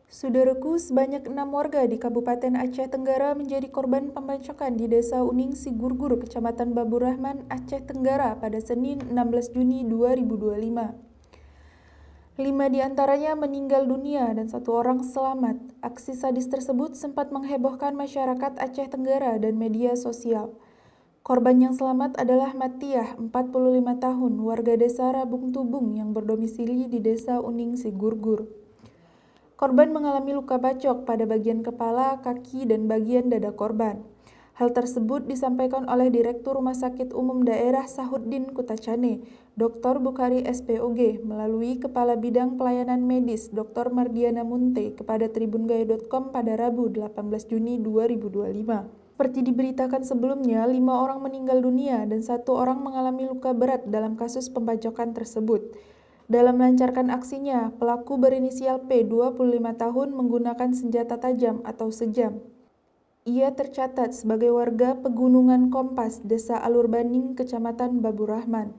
Saudaraku, sebanyak 6 warga di Kabupaten Aceh Tenggara menjadi korban pembacokan di Desa Uning Sigurgur, Kecamatan Babur Rahman, Aceh Tenggara pada Senin 16 Juni 2025. 5 di antaranya meninggal dunia dan 1 orang selamat. Aksi sadis tersebut sempat menghebohkan masyarakat Aceh Tenggara dan media sosial. Korban yang selamat adalah Matiah, 45 tahun, warga desa Rabung Tubung yang berdomisili di Desa Uning Sigurgur. Korban mengalami luka bacok pada bagian kepala, kaki, dan bagian dada korban. Hal tersebut disampaikan oleh Direktur Rumah Sakit Umum Daerah Sahuddin Kutacane, Dr. Bukhari SPOG, melalui Kepala Bidang Pelayanan Medis Dr. Mardiana Munte kepada tribungaya.com pada Rabu 18 Juni 2025. Seperti diberitakan sebelumnya, 5 orang meninggal dunia dan 1 orang mengalami luka berat dalam kasus pembacokan tersebut. Dalam melancarkan aksinya, pelaku berinisial P, 25 tahun, menggunakan senjata tajam atau sejam. Ia tercatat sebagai warga Pegunungan Kompas, Desa Alur Baning, Kecamatan Babur Rahman.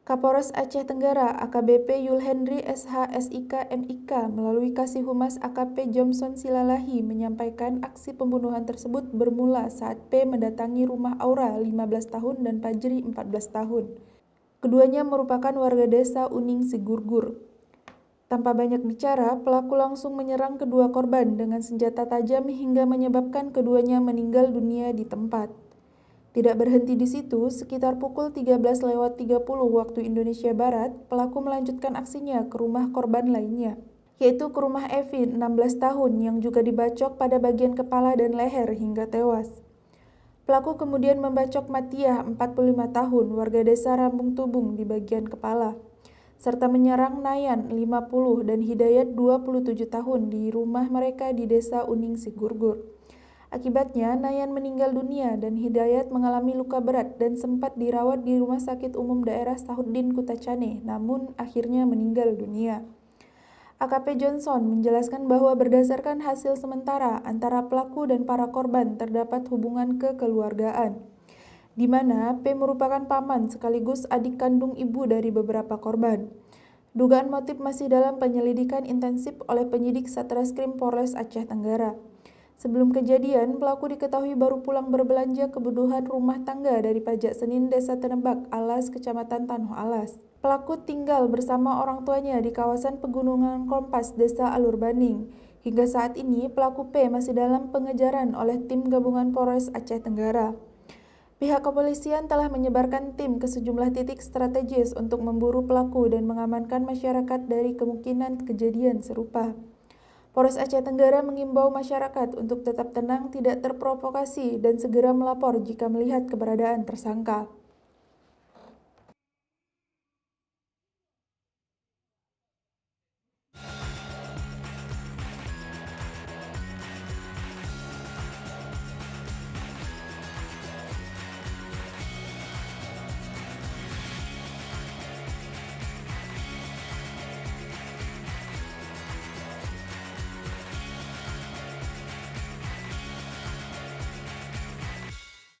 Kapolres Aceh Tenggara AKBP Yulhendri SH SIK MIK melalui Kasih Humas AKP Johnson Silalahi menyampaikan aksi pembunuhan tersebut bermula saat P mendatangi rumah Aura 15 tahun dan Fajri 14 tahun. Keduanya merupakan warga desa Uning Sigurgur. Tanpa banyak bicara, pelaku langsung menyerang kedua korban dengan senjata tajam hingga menyebabkan keduanya meninggal dunia di tempat. Tidak berhenti di situ, sekitar pukul 13.30 waktu Indonesia Barat, pelaku melanjutkan aksinya ke rumah korban lainnya, yaitu ke rumah Evi, 16 tahun, yang juga dibacok pada bagian kepala dan leher hingga tewas. Pelaku kemudian membacok Matiah, 45 tahun, warga desa Rambung Tubung di bagian kepala, serta menyerang Nayan, 50, dan Hidayat, 27 tahun, di rumah mereka di Desa Uning Sigurgur. Akibatnya, Nayan meninggal dunia dan Hidayat mengalami luka berat dan sempat dirawat di Rumah Sakit Umum Daerah Sahuddin Kutacane, namun akhirnya meninggal dunia. AKP Johnson menjelaskan bahwa berdasarkan hasil sementara antara pelaku dan para korban terdapat hubungan kekeluargaan, di mana P merupakan paman sekaligus adik kandung ibu dari beberapa korban. Dugaan motif masih dalam penyelidikan intensif oleh penyidik Satreskrim Polres Aceh Tenggara. Sebelum kejadian, pelaku diketahui baru pulang berbelanja kebutuhan rumah tangga dari Pajak Senin Desa Tenebak, Alas, Kecamatan Tanoh Alas. Pelaku tinggal bersama orang tuanya di kawasan Pegunungan Kompas, Desa Alur Baning. Hingga saat ini, pelaku P masih dalam pengejaran oleh tim gabungan Polres Aceh Tenggara. Pihak kepolisian telah menyebarkan tim ke sejumlah titik strategis untuk memburu pelaku dan mengamankan masyarakat dari kemungkinan kejadian serupa. Polres Aceh Tenggara mengimbau masyarakat untuk tetap tenang, tidak terprovokasi, dan segera melapor jika melihat keberadaan tersangka.